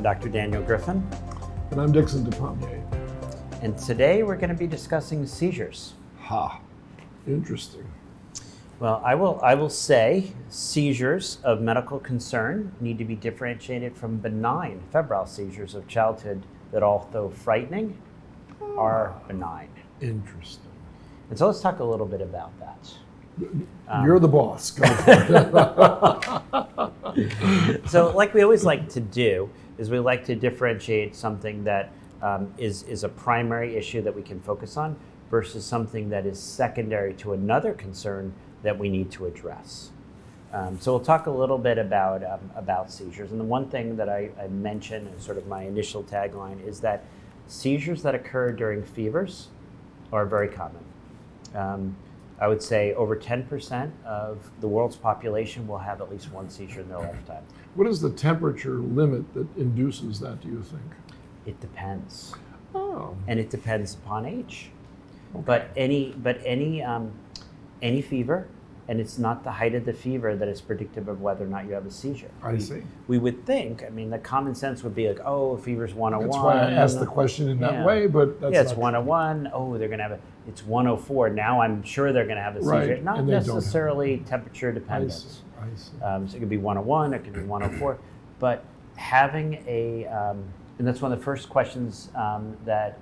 Dr. Daniel Griffin. And I'm Dixon DePommier. And today we're going to be discussing seizures. Ha, interesting. Well, I will say seizures of medical concern need to be differentiated from benign febrile seizures of childhood that, although frightening, are benign. Interesting. And so let's talk a little bit about that. You're the boss. Go for it. So like we always like to do is we like to differentiate something that is a primary issue that we can focus on versus something that is secondary to another concern that we need to address. So we'll talk a little bit about seizures. And the one thing that I mentioned as sort of my initial tagline is that seizures that occur during fevers are very common. I would say over 10% of the world's population will have at least one seizure in their lifetime. What is the temperature limit that induces that, do you think? It depends. Oh. And it depends upon age. Okay. But any fever, and it's not the height of the fever that is predictive of whether or not you have a seizure. I see. We would think, I mean, the common sense would be like, oh, fever's 101. That's why I asked the question in that way, but that's it's not 101. Oh, they're going to have it's 104. Now I'm sure they're going to have a seizure. Right. Not And they don't necessarily temperature dependent. I see. So it could be 101, it could be 104. But having and that's one of the first questions that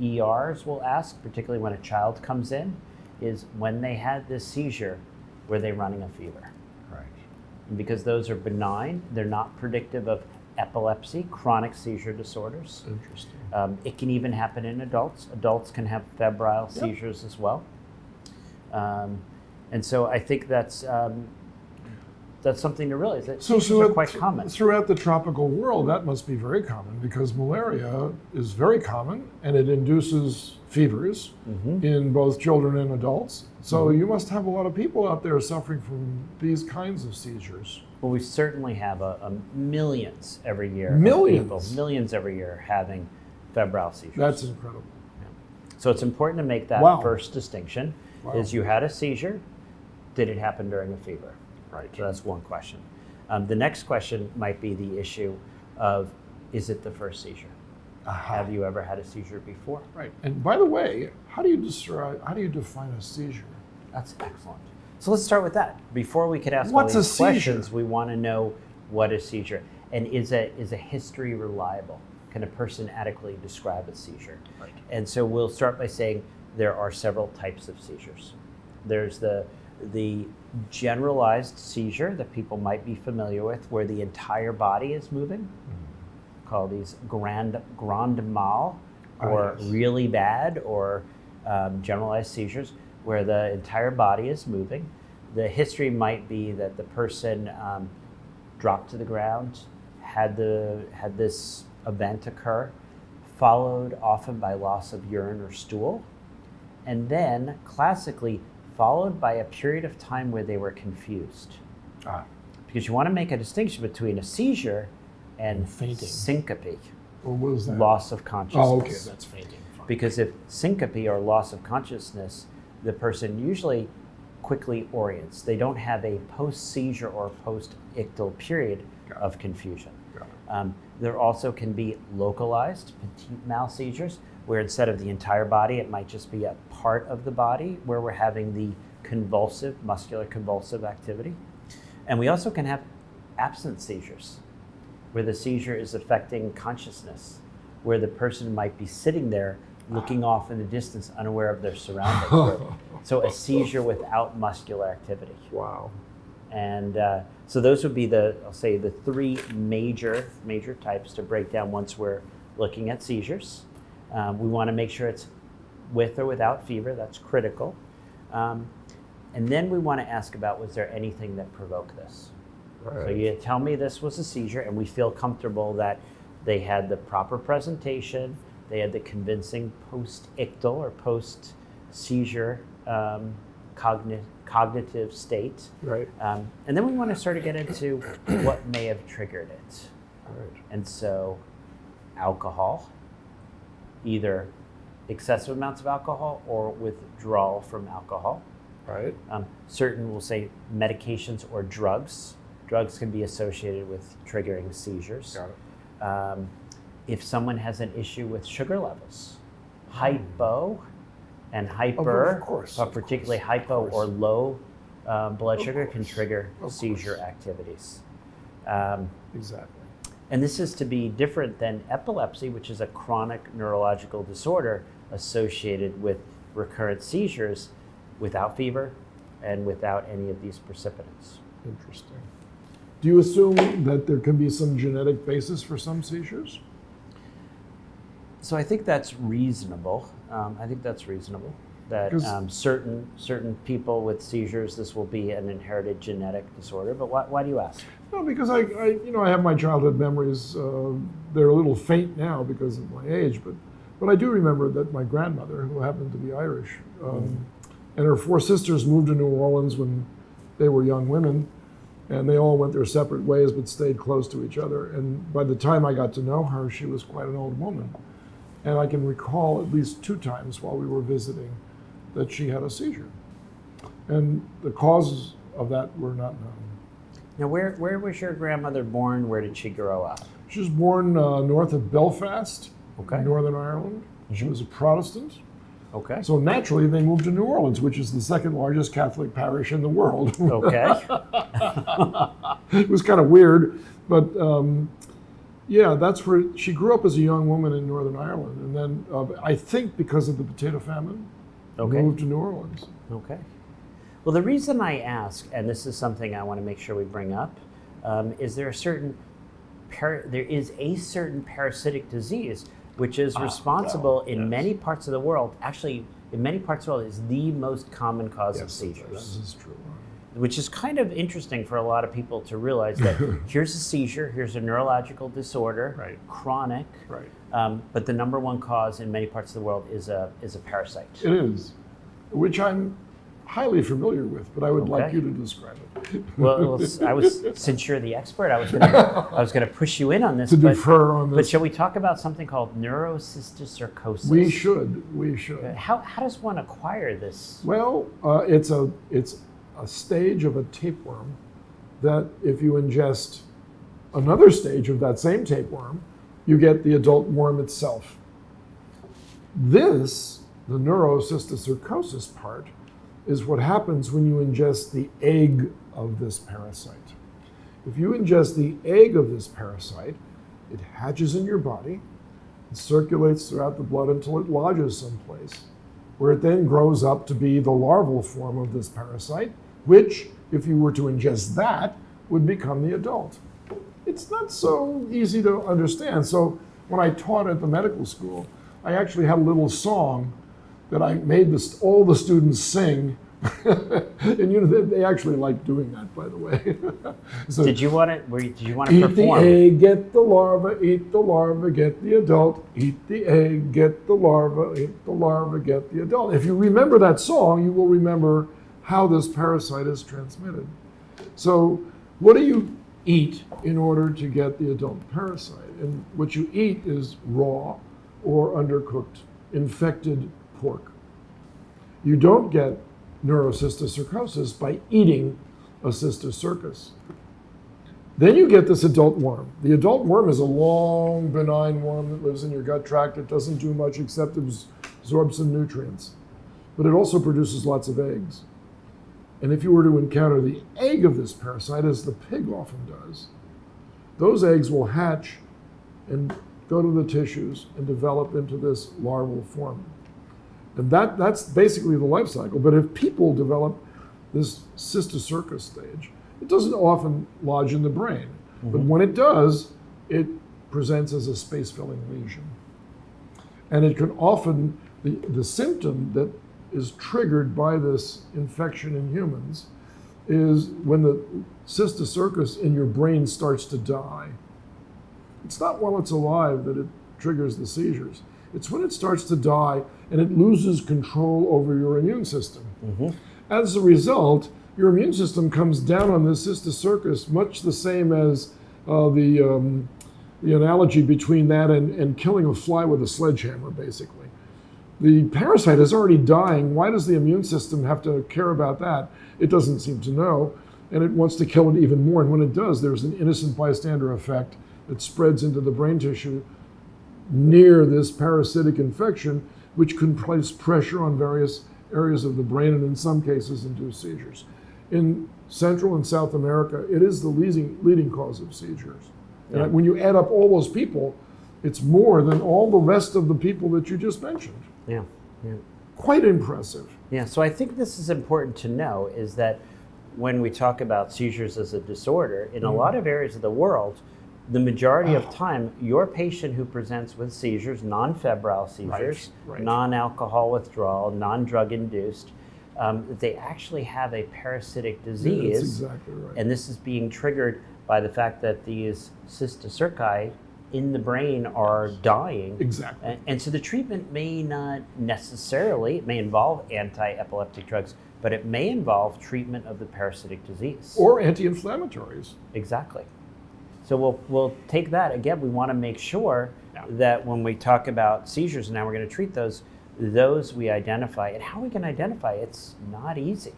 ERs will ask, particularly when a child comes in, is when they had this seizure, were they running a fever? Right. And because those are benign, they're not predictive of epilepsy, chronic seizure disorders. Interesting. It can even happen in adults. Adults can have febrile seizures as well. And so I think that's something to realize. That seizures are quite common. Throughout the tropical world, that must be very common because malaria is very common and it induces fevers in both children and adults. So you must have a lot of people out there suffering from these kinds of seizures. Well, we certainly have millions every year. Millions every year having febrile seizures. That's incredible. Yeah. So it's important to make that first distinction. Is you had a seizure, did it happen during a fever? Right. So that's one question. The next question might be the issue of, is it the first seizure? Have you ever had a seizure before? Right. And by the way, how do you define a seizure? That's excellent. So let's start with that. Before we could ask What's all these a questions, seizure? we want to know what a seizure, and is a history reliable? Can a person adequately describe a seizure? Right. And so we'll start by saying there are several types of seizures. There's the generalized seizure that people might be familiar with, where the entire body is moving, called these grand mal, or really bad, or generalized seizures, where the entire body is moving. The history might be that the person dropped to the ground, had this event occur, followed often by loss of urine or stool, and then classically followed by a period of time where they were confused. Because you want to make a distinction between a seizure and fainting. Syncope. Well, what is that? Loss of consciousness. Oh, okay, that's fainting. Fine. Because if syncope or loss of consciousness, the person usually quickly orients. They don't have a post-seizure or post-ictal period of confusion. There also can be localized petit mal seizures, where instead of the entire body, it might just be a part of the body where we're having the muscular convulsive activity. And we also can have absent seizures, where the seizure is affecting consciousness, where the person might be sitting there looking off in the distance, unaware of their surroundings. So a seizure without muscular activity. Wow. And so those would be the three major types to break down once we're looking at seizures. We want to make sure it's with or without fever. That's critical. And then we want to ask about, was there anything that provoked this? Right. So you tell me this was a seizure, and we feel comfortable that they had the proper presentation, they had the convincing post-ictal or post-seizure cognitive state. Right. And then we want to sort of get into what may have triggered it. Right. And so alcohol, either excessive amounts of alcohol or withdrawal from alcohol. Right. Certain, we'll say, medications or drugs. Drugs can be associated with triggering seizures. Got If someone has an issue with sugar levels, hypo and hyper, of course, but particularly hypo or low blood sugar can trigger seizure activities. Exactly. And this is to be different than epilepsy, which is a chronic neurological disorder associated with recurrent seizures without fever and without any of these precipitants. Interesting. Do you assume that there can be some genetic basis for some seizures? So I think that's reasonable. That certain people with seizures, this will be an inherited genetic disorder. But why do you ask? No, because I have my childhood memories. They're a little faint now because of my age, but I do remember that my grandmother, who happened to be Irish, and her 4 sisters moved to New Orleans when they were young women, and they all went their separate ways but stayed close to each other. And by the time I got to know her, she was quite an old woman. And I can recall at least 2 times while we were visiting that she had a seizure. And the causes of that were not known. Now, where was your grandmother born? Where did she grow up? She was born north of Belfast, Okay. Northern Ireland. She was a Protestant. Okay. So naturally, they moved to New Orleans, which is the 2nd largest Catholic parish in the world. Okay. It was kind of weird, but yeah, that's where she grew up as a young woman in Northern Ireland. And then I think because of the potato famine, moved to New Orleans. Okay. Well, the reason I ask, and this is something I want to make sure we bring up, is there is a certain parasitic disease which is responsible in many parts of the world. Actually, in many parts of the world, is the most common cause of seizures. This is true. Which is kind of interesting for a lot of people to realize that here's a seizure, here's a neurological disorder, chronic, but the number 1 cause in many parts of the world is a parasite. It is, which I'm highly familiar with, but I would like you to describe it. Well, since you're the expert, I was going to push you in on this. To defer on this. But shall we talk about something called neurocysticercosis? We should. How does one acquire this? Well, it's a stage of a tapeworm that if you ingest another stage of that same tapeworm, you get the adult worm itself. This, the neurocysticercosis part, is what happens when you ingest the egg of this parasite. If you ingest the egg of this parasite, it hatches in your body, it circulates throughout the blood until it lodges someplace, where it then grows up to be the larval form of this parasite, which, if you were to ingest that, would become the adult. It's not so easy to understand. So when I taught at the medical school, I actually had a little song that I made all the students sing. And they actually like doing that, by the way. So, did you want to perform? Eat the egg, get the larva, eat the larva, get the adult. Eat the egg, get the larva, eat the larva, get the adult. If you remember that song, you will remember how this parasite is transmitted. So what do you eat in order to get the adult parasite? And what you eat is raw or undercooked, infected pork. You don't get neurocysticercosis by eating a cysticercus. Then you get this adult worm. The adult worm is a long, benign worm that lives in your gut tract. It doesn't do much except absorb some nutrients. But it also produces lots of eggs. And if you were to encounter the egg of this parasite, as the pig often does, those eggs will hatch and go to the tissues and develop into this larval form. And that's basically the life cycle. But if people develop this cysticercus stage, it doesn't often lodge in the brain. But when it does, it presents as a space-filling lesion. And it can often, the symptom that is triggered by this infection in humans is when the cysticercus in your brain starts to die. It's not while it's alive that it triggers the seizures. It's when it starts to die and it loses control over your immune system. As a result, your immune system comes down on this cysticercus, much the same as the analogy between that and killing a fly with a sledgehammer, basically. The parasite is already dying. Why does the immune system have to care about that? It doesn't seem to know, and it wants to kill it even more. And when it does, there's an innocent bystander effect that spreads into the brain tissue near this parasitic infection, which can place pressure on various areas of the brain and in some cases induce seizures. In Central and South America, it is the leading cause of seizures. Yeah. And when you add up all those people, it's more than all the rest of the people that you just mentioned. Yeah, yeah. Quite impressive. Yeah, so I think this is important to know, is that when we talk about seizures as a disorder, in a lot of areas of the world, the majority of time, your patient who presents with seizures, non-febrile seizures, Right. non-alcohol withdrawal, non-drug induced, they actually have a parasitic disease. Yeah, that's exactly right. And this is being triggered by the fact that these cysticerci in the brain are dying. Exactly. And so the treatment may not necessarily, it may involve anti-epileptic drugs, but it may involve treatment of the parasitic disease. Or anti-inflammatories. Exactly. So we'll take that. Again, we want to make sure that when we talk about seizures, and now we're going to treat those we identify. And how we can identify, it's not easy.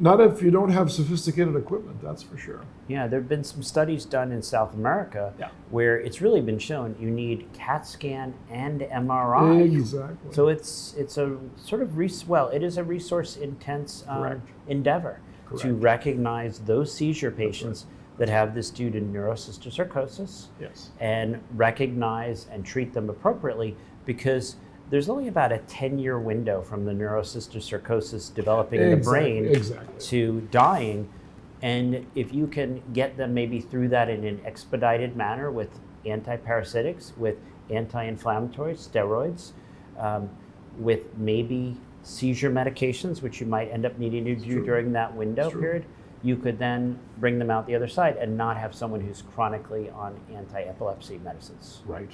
Not if you don't have sophisticated equipment, that's for sure. Yeah, there have been some studies done in South America where it's really been shown you need CAT scan and MRI. Exactly. So it's a sort of, it is a resource intense endeavor to recognize those seizure patients that have this due to neurocysticercosis and recognize and treat them appropriately, because there's only about a 10-year window from the neurocysticercosis developing in the brain to dying. And if you can get them maybe through that in an expedited manner with antiparasitics, with anti-inflammatories, steroids, with maybe seizure medications, which you might end up needing to do during that window period, you could then bring them out the other side and not have someone who's chronically on anti-epilepsy medicines. Right.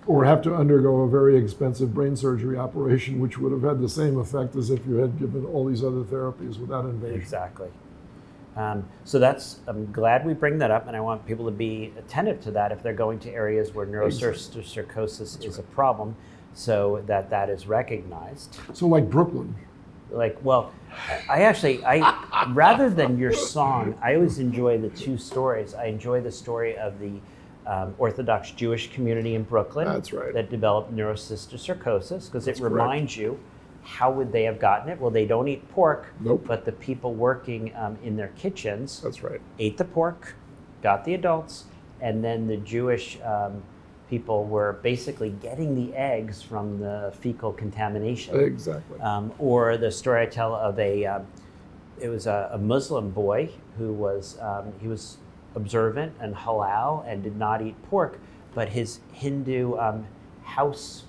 Or have to undergo a very expensive brain surgery operation, which would have had the same effect as if you had given all these other therapies without invasion. Exactly. So I'm glad we bring that up, and I want people to be attentive to that if they're going to areas where neurocysticercosis is a problem, so that is recognized. So like Brooklyn. I rather than your song, I always enjoy the two stories. I enjoy the story of the Orthodox Jewish community in Brooklyn that developed neurocysticercosis, because it reminds you, how would they have gotten it? Well, they don't eat pork, but the people working in their kitchens ate the pork, got the adults, and then the Jewish people were basically getting the eggs from the fecal contamination. Exactly. Or the story I tell of it was a Muslim boy who was, he was observant and halal and did not eat pork, but his Hindu house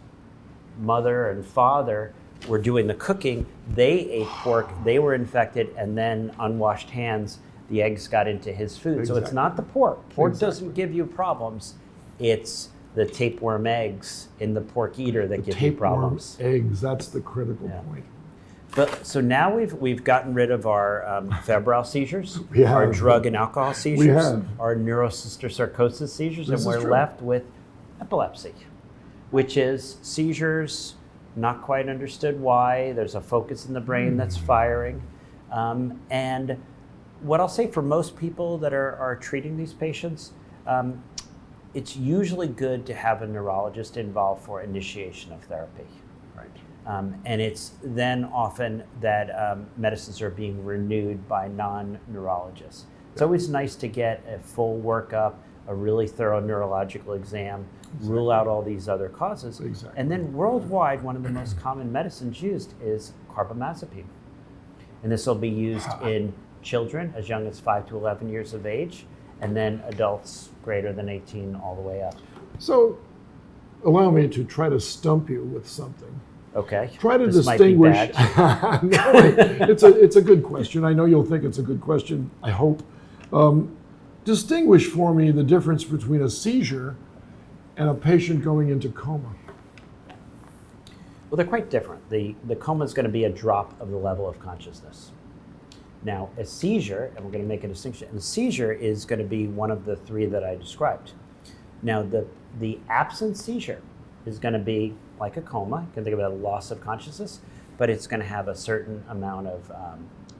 mother and father were doing the cooking. They ate pork, they were infected, and then unwashed hands, the eggs got into his food. So it's not the pork. Pork doesn't give you problems. It's the tapeworm eggs in the pork eater that give you problems. Eggs, that's the critical point. But so now we've gotten rid of our febrile seizures, We have. our drug and alcohol seizures, We have. our neurocysticercosis seizures, This and is we're true. left with epilepsy, which is seizures, not quite understood why. There's a focus in the brain that's firing. And what I'll say for most people that are treating these patients, it's usually good to have a neurologist involved for initiation of therapy. And it's then often that medicines are being renewed by non-neurologists. It's always nice to get a full workup, a really thorough neurological exam, rule out all these other causes. And then worldwide, one of the most common medicines used is carbamazepine. And this will be used in children as young as 5 to 11 years of age, and then adults greater than 18 all the way up. So allow me to try to stump you with something. Okay. Try to This distinguish. might be bad. No, it's a good question. I know you'll think it's a good question. I hope. Distinguish for me the difference between a seizure and a patient going into coma. Well, they're quite different. The coma is going to be a drop of the level of consciousness. Now, a seizure, and we're going to make a distinction, a seizure is going to be one of the three that I described. Now, the absent seizure is going to be like a coma. You can think of it as a loss of consciousness, but it's going to have a certain amount of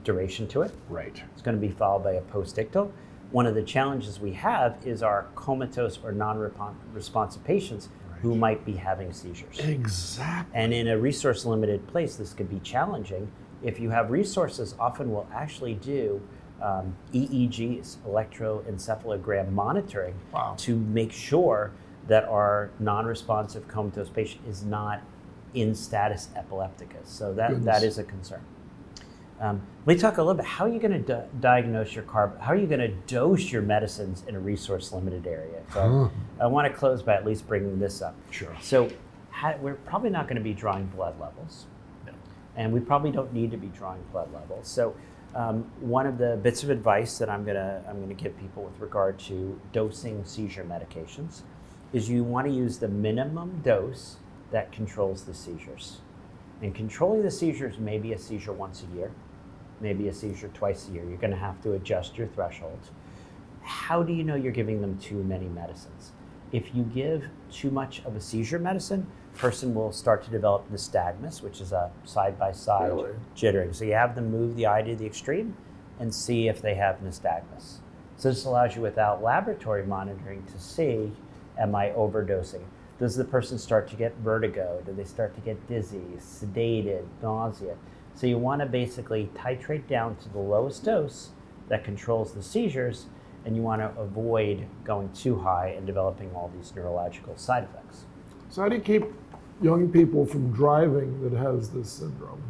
duration to it. Right. It's going to be followed by a postictal. one of the challenges we have is our comatose or non-responsive patients who might be having seizures. Exactly. And in a resource-limited place, this could be challenging. If you have resources, often we'll actually do EEGs, electroencephalogram monitoring, to make sure that our non-responsive comatose patient is not in status epilepticus. So that is a concern. Let me talk a little bit. How are you going to diagnose your how are you going to dose your medicines in a resource-limited area? So I want to close by at least bringing this up. Sure. So we're probably not going to be drawing blood levels, and we probably don't need to be drawing blood levels. So one of the bits of advice that I'm gonna give people with regard to dosing seizure medications is you want to use the minimum dose that controls the seizures. And controlling the seizures may be a seizure once a year, maybe a seizure twice a year. You're going to have to adjust your thresholds. How do you know you're giving them too many medicines? If you give too much of a seizure medicine, person will start to develop nystagmus, which is a side-by-side jittering. So you have them move the eye to the extreme and see if they have nystagmus. So this allows you, without laboratory monitoring, to see, am I overdosing? Does the person start to get vertigo? Do they start to get dizzy, sedated, nausea? So you want to basically titrate down to the lowest dose that controls the seizures, and you want to avoid going too high and developing all these neurological side effects. So how do you keep young people from driving that has this syndrome?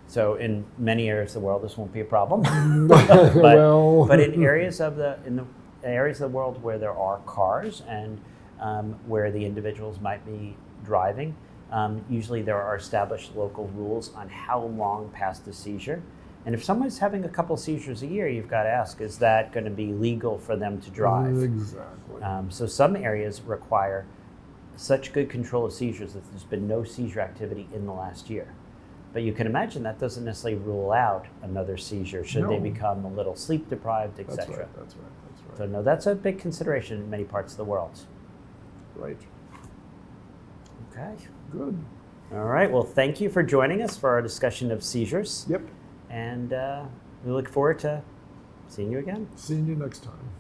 So in many areas of the world, this won't be a problem. but in areas of the world where there are cars and where the individuals might be driving, usually there are established local rules on how long past the seizure. And if someone's having a couple seizures a year, you've got to ask, is that going to be legal for them to drive? Exactly. So some areas require such good control of seizures that there's been no seizure activity in the last year. But you can imagine that doesn't necessarily rule out another seizure should they become a little sleep deprived, etc. That's right. So no, that's a big consideration in many parts of the world. Right. Okay. Good. All right. Well, thank you for joining us for our discussion of seizures. Yep. And we look forward to seeing you again. Seeing you next time.